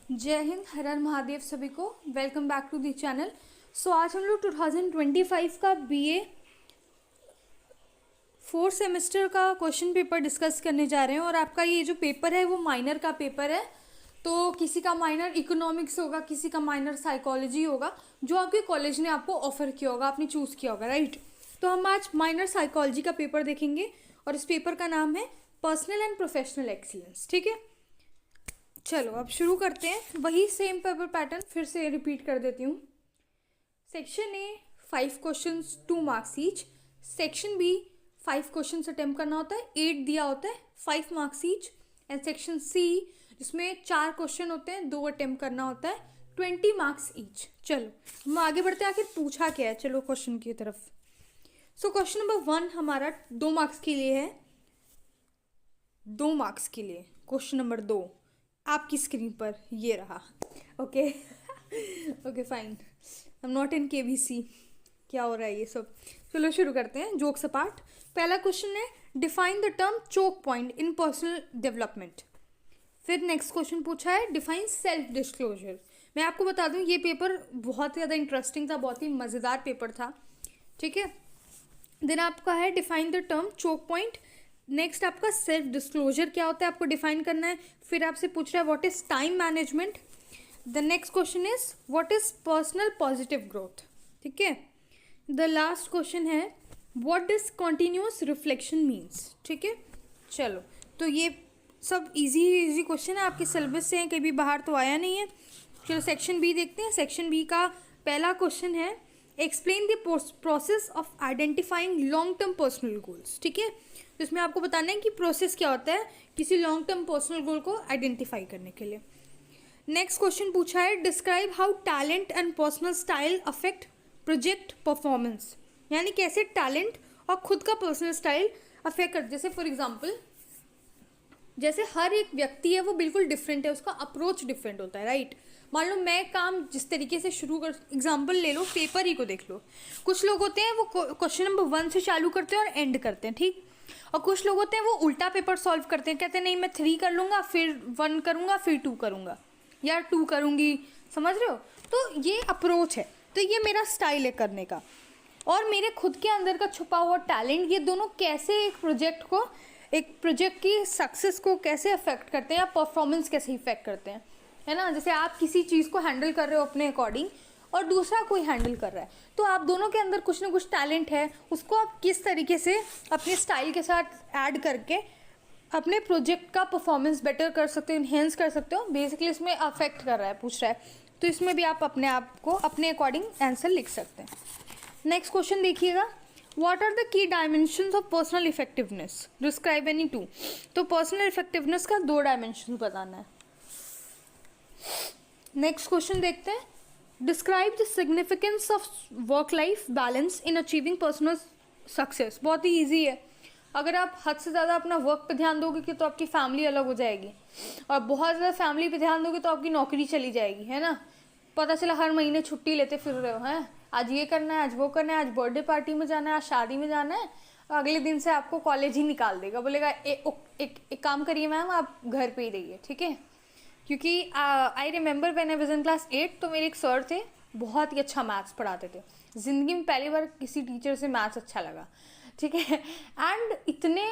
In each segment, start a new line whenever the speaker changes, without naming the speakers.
जय हिंद, हर हर महादेव सभी को। Welcome back to the channel. So आज हम लोग 2025 का बीए फोर्थ सेमेस्टर का क्वेश्चन पेपर डिस्कस करने जा रहे हैं। और आपका ये जो पेपर है वो माइनर का पेपर है। तो किसी का माइनर इकोनॉमिक्स होगा, किसी का माइनर साइकोलॉजी होगा, जो आपके कॉलेज ने आपको ऑफर किया होगा, आपने चूज़ किया होगा, राइट। तो हम आज माइनर साइकोलॉजी का पेपर देखेंगे और इस पेपर का नाम है पर्सनल एंड प्रोफेशनल एक्सीलेंस। ठीक है, चलो अब शुरू करते हैं। वही सेम पेपर पैटर्न फिर से रिपीट कर देती हूँ। Section a 5 question 2 marks each. Section b 5 question attempt करना होता है, 8 दिया होता है, 5 marks each. And section c जिसमें 4 क्वेश्चन होते हैं, 2 अटेम्प्ट करना होता है, 20 मार्क्स ईच। चलो हम आगे बढ़ते हैं, आखिर पूछा क्या है। चलो क्वेश्चन की तरफ। सो क्वेश्चन नंबर 1 हमारा 2 मार्क्स के लिए है। 2 मार्क्स के लिए क्वेश्चन नंबर 2 आपकी स्क्रीन पर ये रहा। Okay okay fine, I am not in KBC. क्या हो रहा है ये सब। चलो शुरू करते हैं, जोक्स अपार्ट। पहला क्वेश्चन है define the term choke point in personal development. फिर नेक्स्ट क्वेश्चन पूछा है डिफाइन सेल्फ डिस्क्लोजर। मैं आपको बता दूं ये पेपर बहुत ज़्यादा इंटरेस्टिंग था, बहुत ही मज़ेदार पेपर था। ठीक है, देन आपका है define the term choke point. Next आपका सेल्फ डिस्क्लोजर क्या होता है आपको डिफाइन करना है। फिर आपसे पूछ रहा है what is time management. The next question is what is personal positive growth. ठीक है, द लास्ट क्वेश्चन है what does continuous reflection means. ठीक है, चलो तो ये सब इजी क्वेश्चन है, आपके सिलेबस से हैं, कभी बाहर तो आया नहीं है। चलो सेक्शन बी देखते हैं। सेक्शन बी का पहला क्वेश्चन है explain the process of identifying long term personal goals. ठीक है, तो इसमें आपको बताना है कि प्रोसेस क्या होता है किसी लॉन्ग टर्म पर्सनल गोल को आइडेंटिफाई करने के लिए। नेक्स्ट क्वेश्चन पूछा है describe how talent and personal style affect project performance. यानी कैसे टैलेंट और खुद का पर्सनल स्टाइल अफेक्ट कर, जैसे फॉर एग्जाम्पल जैसे हर एक व्यक्ति है वो बिल्कुल डिफरेंट है, उसका अप्रोच डिफरेंट होता है, राइट। मान लो मैं काम जिस तरीके से शुरू कर, एग्जाम्पल ले लो, पेपर ही को देख लो। कुछ लोग होते हैं वो क्वेश्चन नंबर 1 से चालू करते हैं और एंड करते हैं, ठीक। और कुछ लोग होते हैं वो उल्टा पेपर सॉल्व करते हैं, कहते हैं नहीं मैं 3 कर लूँगा, फिर 1 करूँगा, फिर 2 करूँगा या 2 करूँगी। समझ रहे हो। तो ये अप्रोच है, तो ये मेरा स्टाइल है करने का। और मेरे खुद के अंदर का छुपा हुआ टैलेंट, ये दोनों कैसे एक प्रोजेक्ट की सक्सेस को कैसे अफेक्ट करते हैं या परफॉर्मेंस कैसे इफेक्ट करते हैं, है ना। जैसे आप किसी चीज़ को हैंडल कर रहे हो अपने अकॉर्डिंग और दूसरा कोई हैंडल कर रहा है, तो आप दोनों के अंदर कुछ ना कुछ टैलेंट है, उसको आप किस तरीके से अपने स्टाइल के साथ ऐड करके अपने प्रोजेक्ट का परफॉर्मेंस बेटर कर सकते हो, इन्हेंस कर सकते हो। बेसिकली इसमें अफेक्ट कर रहा है, पूछ रहा है, तो इसमें भी आप अपने आप को अपने अकॉर्डिंग आंसर लिख सकते हैं। नेक्स्ट क्वेश्चन देखिएगा, what are the key dimensions of personal effectiveness, describe any 2। तो पर्सनल इफेक्टिवनेस का 2 डायमेंशन बताना है। नेक्स्ट क्वेश्चन देखते हैं, describe the significance of work life balance in achieving personal success. बहुत ही ईजी है। अगर आप हद से ज़्यादा अपना वर्क पे ध्यान दोगे कि तो आपकी फैमिली अलग हो जाएगी, और बहुत ज़्यादा फैमिली पे ध्यान दोगे तो आपकी नौकरी चली जाएगी, है ना। पता चला हर महीने छुट्टी लेते फिर रहे हो, हैं आज ये करना है, आज वो करना है, आज बर्थडे पार्टी में जाना है, आज शादी में जाना है, अगले दिन से आपको कॉलेज ही निकाल देगा, बोलेगा एक काम करिए मैम आप घर पे ही रहिए। ठीक है, क्योंकि I remember when I was in class 8, तो मेरे एक सर थे, बहुत ही अच्छा मैथ्स पढ़ाते थे। ज़िंदगी में पहली बार किसी टीचर से मैथ्स अच्छा लगा, ठीक है। एंड इतने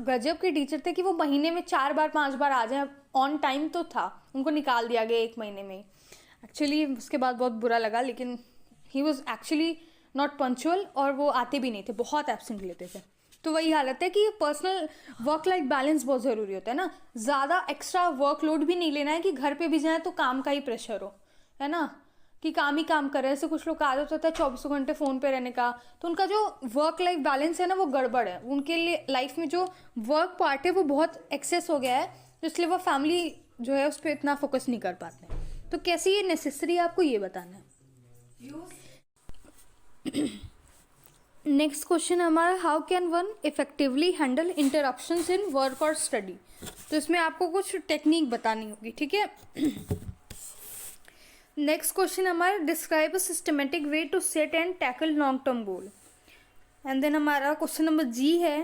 गजब के टीचर थे कि वो महीने में 4 बार 5 बार आ जाए, ऑन टाइम तो था, उनको निकाल दिया गया 1 महीने में। एक्चुअली उसके बाद बहुत बुरा लगा, लेकिन he was actually not punctual और वो आते भी नहीं थे, बहुत एब्सेंट लेते थे। तो वही हालत है कि पर्सनल वर्क लाइफ बैलेंस बहुत ज़रूरी होता है ना। ज़्यादा एक्स्ट्रा वर्कलोड भी नहीं लेना है कि घर पे भी जाए तो काम का ही प्रेशर हो, है ना, कि काम ही काम कर रहे हैं। ऐसे कुछ लोग का आदत होता है 24 घंटे फ़ोन पे रहने का, तो उनका जो वर्क लाइफ बैलेंस है ना वो गड़बड़ है। उनके लिए लाइफ में जो वर्क पार्ट है वो बहुत एक्सेस हो गया है, तो इसलिए वो फैमिली जो है उस पर इतना फोकस नहीं कर पाते हैं। तो कैसे ये नेसेसरी है आपको ये बताना है। नेक्स्ट क्वेश्चन हमारा how can one effectively handle interruptions in work और स्टडी। तो इसमें आपको कुछ टेक्निक बतानी होगी, ठीक है। नेक्स्ट क्वेश्चन हमारा describe a systematic way to set and tackle long term goal. And then हमारा क्वेश्चन नंबर जी है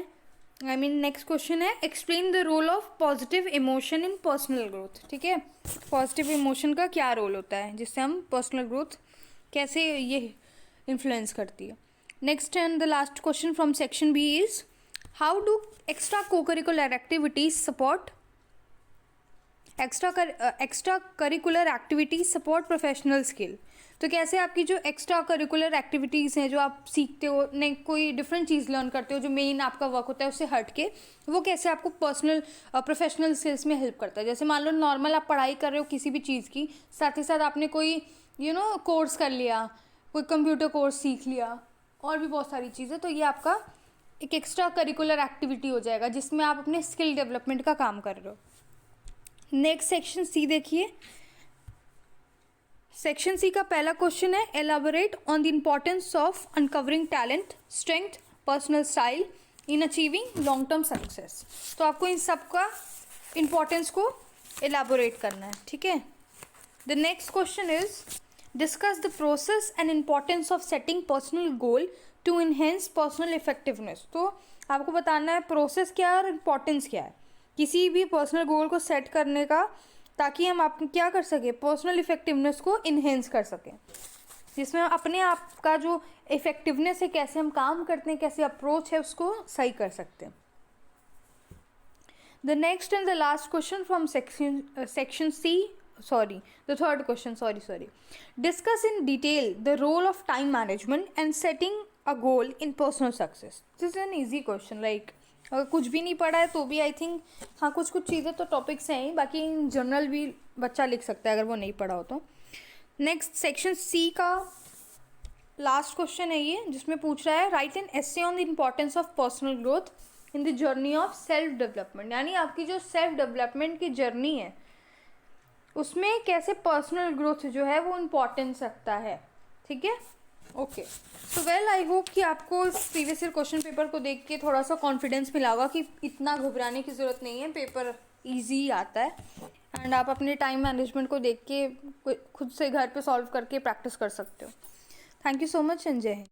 नेक्स्ट क्वेश्चन है explain the role of positive emotion in personal growth. ठीक है, पॉजिटिव इमोशन का क्या role होता है जिससे हम पर्सनल ग्रोथ कैसे ये इन्फ्लुएंस करती है। Next and the last question from section B is how do extra cocurricular activities support extra curricular activities support professional skill. तो कैसे आपकी जो एक्स्ट्रा करिकुलर एक्टिविटीज़ हैं जो आप सीखते हो, नहीं कोई डिफरेंट चीज़ लर्न करते हो जो मेन आपका वर्क होता है उससे हट के, वो कैसे आपको पर्सनल प्रोफेशनल स्किल्स में हेल्प करता है। जैसे मान लो नॉर्मल आप पढ़ाई कर रहे हो किसी भी चीज़ की, साथ ही साथ आपने कोई कोर्स कर लिया, कोई कंप्यूटर कोर्स सीख लिया और भी बहुत सारी चीज़ें, तो ये आपका एक एक्स्ट्रा करिकुलर एक्टिविटी हो जाएगा जिसमें आप अपने स्किल डेवलपमेंट का काम कर रहे हो। नेक्स्ट सेक्शन सी देखिए। सेक्शन सी का पहला क्वेश्चन है elaborate on the importance of uncovering talent, strength, personal style in achieving long term success. तो आपको इन सब का इम्पॉर्टेंस को एलाबोरेट करना है। ठीक है, the next question is discuss the process and importance of setting personal goal to enhance personal effectiveness. तो आपको बताना है प्रोसेस क्या है और इम्पॉर्टेंस क्या है किसी भी पर्सनल गोल को सेट करने का, ताकि हम आप क्या कर सकें, पर्सनल इफेक्टिवनेस को इन्हेंस कर सकें, जिसमें अपने आप का जो इफेक्टिवनेस है, कैसे हम काम करते हैं, कैसे अप्रोच है, उसको सही कर सकते हैं। The next and the last question from section c, the third question, discuss in detail the role of time management and setting a goal in personal success. This is an easy question, like अगर कुछ भी नहीं पढ़ा है तो भी I think हाँ कुछ चीज़ें तो टॉपिक्स हैं ही, बाकी इन जनरल भी बच्चा लिख सकता है अगर वो नहीं पढ़ा हो तो। नेक्स्ट सेक्शन सी का लास्ट क्वेश्चन है ये, जिसमें पूछ रहा है right an essay on the importance of personal growth in the journey of self development. यानी आपकी जो सेल्फ डेवलपमेंट की जर्नी है उसमें कैसे पर्सनल ग्रोथ जो है वो इम्पॉर्टेंस रखता है। ठीक है, okay. So well I hope कि आपको इस प्रीवियस ईयर क्वेश्चन पेपर को देख के थोड़ा सा कॉन्फिडेंस मिला होगा कि इतना घबराने की ज़रूरत नहीं है, पेपर इजी आता है एंड आप अपने टाइम मैनेजमेंट को देख के खुद से घर पे सॉल्व करके प्रैक्टिस कर सकते हो। Thank you so much and जय हिंद।